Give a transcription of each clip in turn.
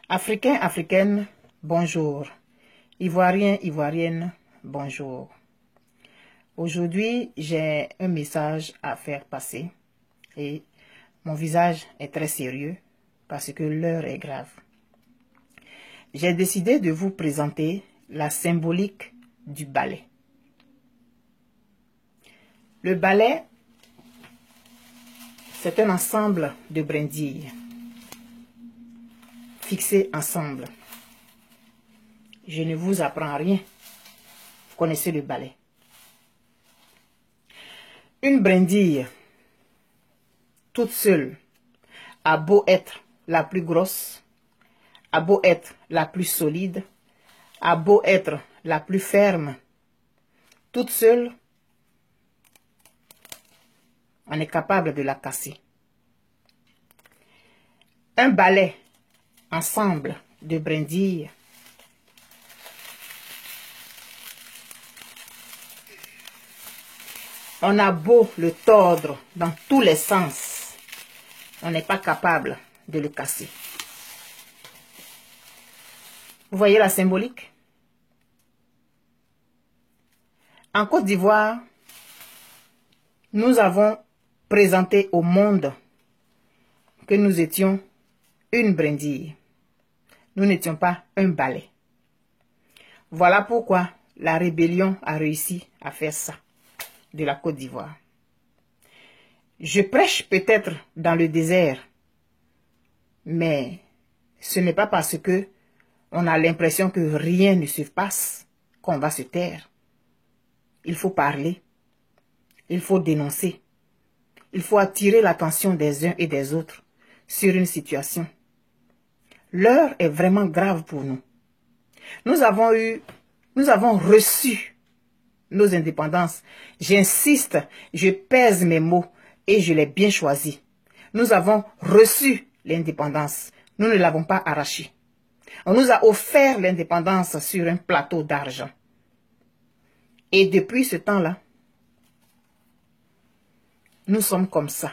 Africains, Africaines, bonjour. Ivoiriens, Ivoiriennes, bonjour. Aujourd'hui, j'ai un message à faire passer et mon visage est très sérieux parce que l'heure est grave. J'ai décidé de vous présenter la symbolique du balai. Le balai, c'est un ensemble de brindilles fixées ensemble. Je ne vous apprends rien. Vous connaissez le balai. Une brindille, toute seule, a beau être la plus grosse, a beau être la plus solide, a beau être la plus ferme, toute seule, on est capable de la casser. Un balai, ensemble de brindilles, on a beau le tordre dans tous les sens, on n'est pas capable de le casser. Vous voyez la symbolique? En Côte d'Ivoire, nous avons présenté au monde que nous étions une brindille. Nous n'étions pas un balai. Voilà pourquoi la rébellion a réussi à faire ça de la Côte d'Ivoire. Je prêche peut-être dans le désert, mais ce n'est pas parce que on a l'impression que rien ne se passe qu'on va se taire. Il faut parler, il faut dénoncer, il faut attirer l'attention des uns et des autres sur une situation. L'heure est vraiment grave pour nous. Nous avons reçu nos indépendances. J'insiste, je pèse mes mots et je l'ai bien choisi. Nous avons reçu l'indépendance. Nous ne l'avons pas arrachée. On nous a offert l'indépendance sur un plateau d'argent. Et depuis ce temps-là, nous sommes comme ça.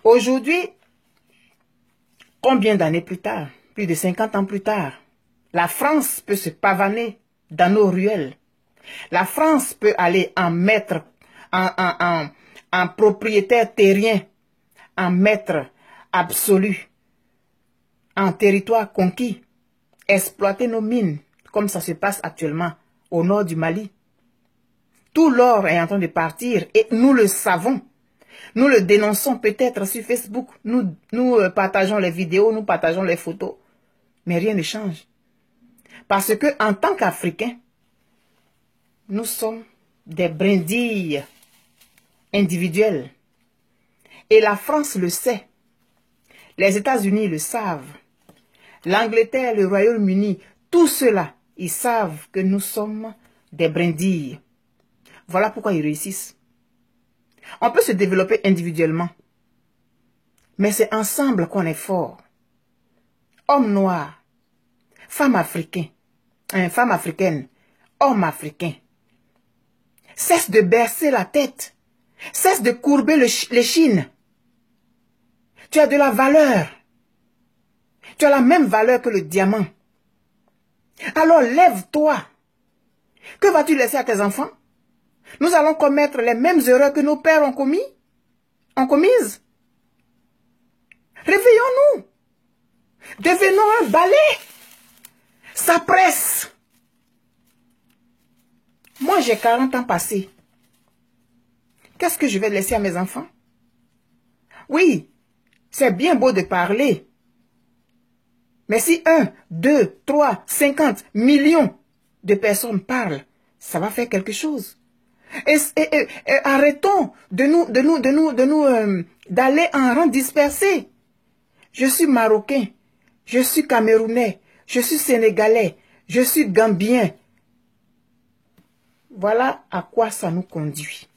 Aujourd'hui, combien d'années plus tard, plus de 50 ans plus tard, la France peut se pavaner dans nos ruelles. La France peut aller en maître, en propriétaire terrien, en maître absolu, en territoire conquis, exploiter nos mines, comme ça se passe actuellement au nord du Mali. Tout l'or est en train de partir et nous le savons. Nous le dénonçons peut-être sur Facebook. Nous partageons les vidéos, nous partageons les photos. Mais rien ne change. Parce que en tant qu'Africains, nous sommes des brindilles individuelles. Et la France le sait. Les États-Unis le savent. L'Angleterre, le Royaume-Uni, tout cela, ils savent que nous sommes des brindilles. Voilà pourquoi ils réussissent. On peut se développer individuellement. Mais c'est ensemble qu'on est fort. Hommes noirs, femmes africaines, hommes africains. Cesse de bercer la tête. Cesse de courber l'échine. Tu as de la valeur. Tu as la même valeur que le diamant. Alors lève-toi. Que vas-tu laisser à tes enfants? Nous allons commettre les mêmes erreurs que nos pères ont commises. Réveillons-nous. Devenons un balai. Ça presse. Moi, j'ai 40 ans passés. Qu'est-ce que je vais laisser à mes enfants? Oui, c'est bien beau de parler. Mais si 1, 2, 3, 50 millions de personnes parlent, ça va faire quelque chose. Et arrêtons d'aller en rang dispersé. Je suis marocain, je suis camerounais, je suis sénégalais, je suis gambien. Voilà à quoi ça nous conduit.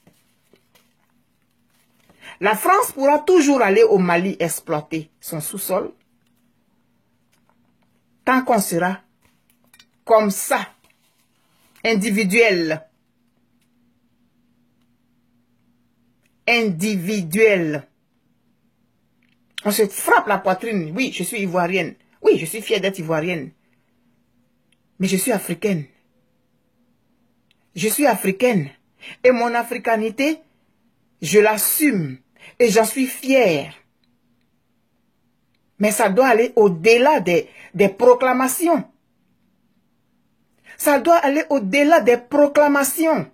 La France pourra toujours aller au Mali exploiter son sous-sol tant qu'on sera comme ça, individuel. Individuel. On se frappe la poitrine. Oui, je suis ivoirienne. Oui, je suis fière d'être ivoirienne. Mais je suis africaine. Je suis africaine. Et mon africanité, je l'assume. Et j'en suis fière. Mais ça doit aller au-delà des proclamations. Ça doit aller au-delà des proclamations.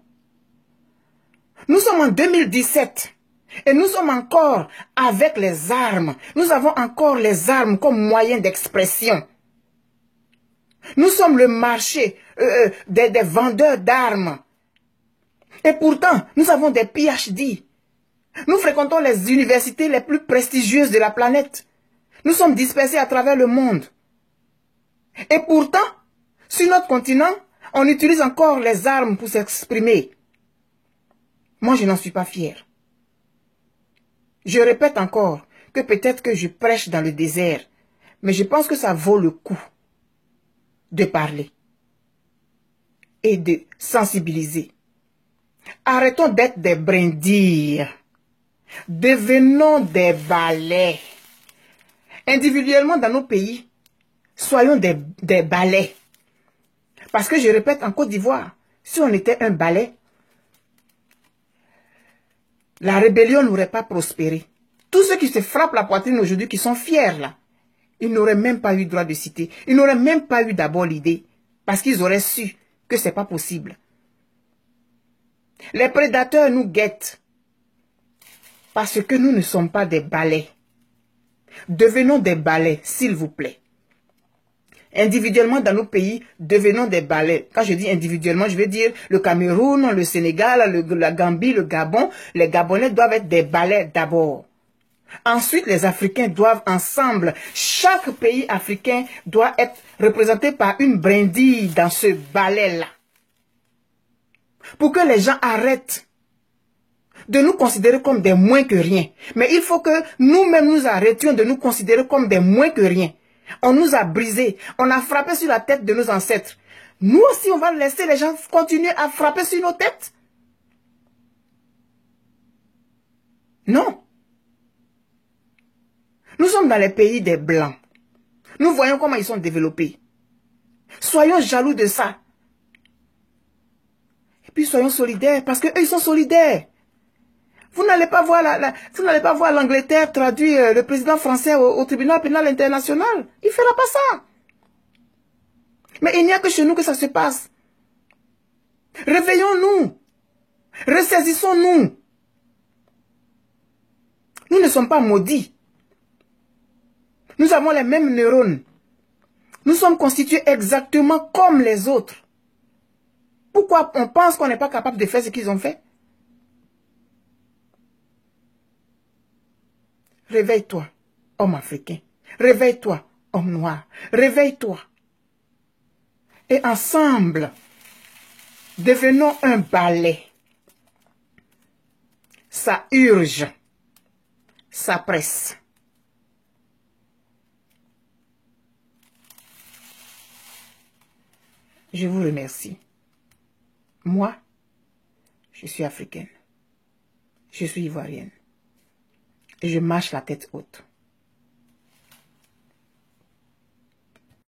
Nous sommes en 2017 et nous sommes encore avec les armes. Nous avons encore les armes comme moyen d'expression. Nous sommes le marché des vendeurs d'armes. Et pourtant, nous avons des PhD. Nous fréquentons les universités les plus prestigieuses de la planète. Nous sommes dispersés à travers le monde. Et pourtant, sur notre continent, on utilise encore les armes pour s'exprimer. Moi, je n'en suis pas fier. Je répète encore que peut-être que je prêche dans le désert, mais je pense que ça vaut le coup de parler et de sensibiliser. Arrêtons d'être des brindilles. Devenons des balais. Individuellement dans nos pays, soyons des balais. Parce que je répète, en Côte d'Ivoire, si on était un balai, la rébellion n'aurait pas prospéré. Tous ceux qui se frappent la poitrine aujourd'hui, qui sont fiers là, ils n'auraient même pas eu droit de citer. Ils n'auraient même pas eu d'abord l'idée. Parce qu'ils auraient su que ce n'est pas possible. Les prédateurs nous guettent. Parce que nous ne sommes pas des balais. Devenons des balais, s'il vous plaît. Individuellement dans nos pays, devenons des balais. Quand je dis individuellement, je veux dire le Cameroun, le Sénégal, la Gambie, le Gabon. Les Gabonais doivent être des balais d'abord. Ensuite, les Africains doivent ensemble. Chaque pays africain doit être représenté par une brindille dans ce balai-là. Pour que les gens arrêtent de nous considérer comme des moins que rien. Mais il faut que nous-mêmes nous arrêtions de nous considérer comme des moins que rien. On nous a brisés. On a frappé sur la tête de nos ancêtres. Nous aussi, on va laisser les gens continuer à frapper sur nos têtes? Non. Nous sommes dans les pays des Blancs. Nous voyons comment ils sont développés. Soyons jaloux de ça. Et puis soyons solidaires, parce qu'eux, ils sont solidaires. Vous n'allez pas voir l'Angleterre traduire le président français au tribunal pénal international. Il ne fera pas ça. Mais il n'y a que chez nous que ça se passe. Réveillons-nous. Ressaisissons-nous. Nous ne sommes pas maudits. Nous avons les mêmes neurones. Nous sommes constitués exactement comme les autres. Pourquoi on pense qu'on n'est pas capable de faire ce qu'ils ont fait? Réveille-toi, homme africain. Réveille-toi, homme noir. Réveille-toi. Et ensemble, devenons un balai. Ça urge. Ça presse. Je vous remercie. Moi, je suis africaine. Je suis ivoirienne. Et je marche la tête haute.